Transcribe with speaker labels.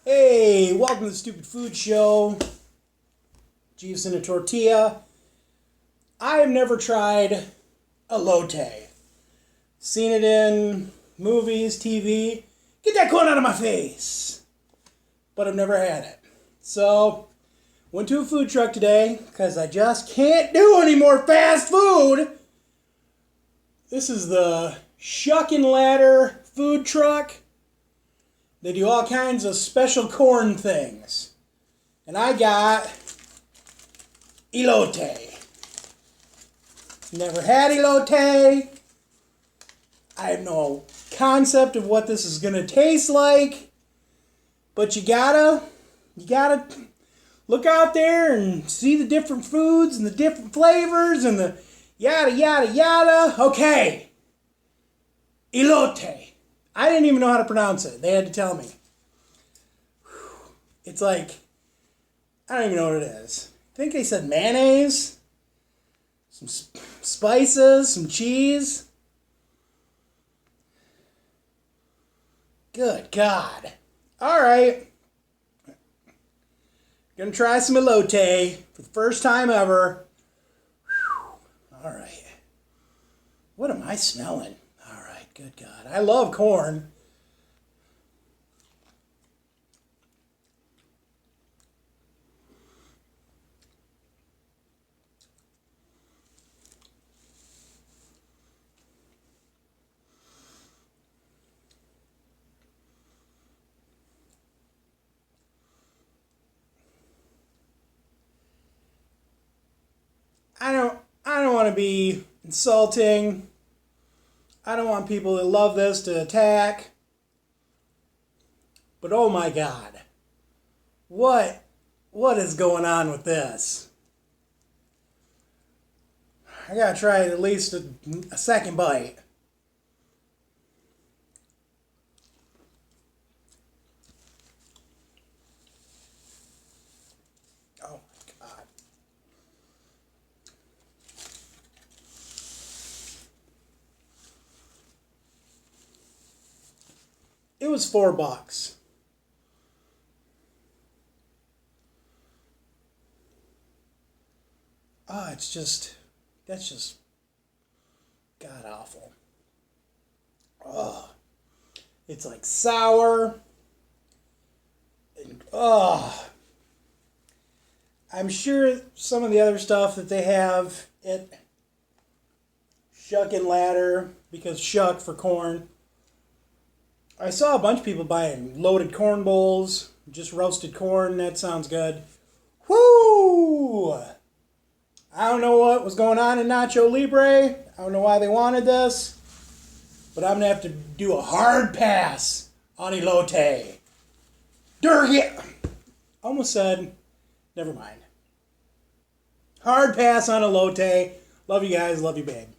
Speaker 1: Hey, welcome to the Stupid Food Show. Jeeves in a tortilla. I have never tried elote. Seen it in movies, TV. Get that corn out of my face. But I've never had it. So, went to a food truck today because I just can't do any more fast food. This is the Shuck and Ladder food truck. They do all kinds of special corn things. And I got elote. Never had elote. I have no concept of what this is going to taste like. But you gotta look out there and see the different foods and the different flavors and the yada yada yada. Okay. Elote. I didn't even know how to pronounce it. They had to tell me. It's like, I don't even know what it is. I think they said mayonnaise, some spices, some cheese. Good God. All right. Gonna try some elote for the first time ever. All right. What am I smelling? All right, good God. I love corn. I don't want to be insulting. I don't want people that love this to attack. But oh my God. What is going on with this? I gotta try at least a second bite. Oh my God. It was $4. Oh, that's just god awful. Oh, it's like sour. And, oh, I'm sure some of the other stuff that they have at Shuck and Ladder, because Shuck for corn. I saw a bunch of people buying loaded corn bowls, just roasted corn. That sounds good. Whoo! I don't know what was going on in Nacho Libre. I don't know why they wanted this. But I'm going to have to do a hard pass on elote. Durgit! Almost said, never mind. Hard pass on elote. Love you guys. Love you, babe.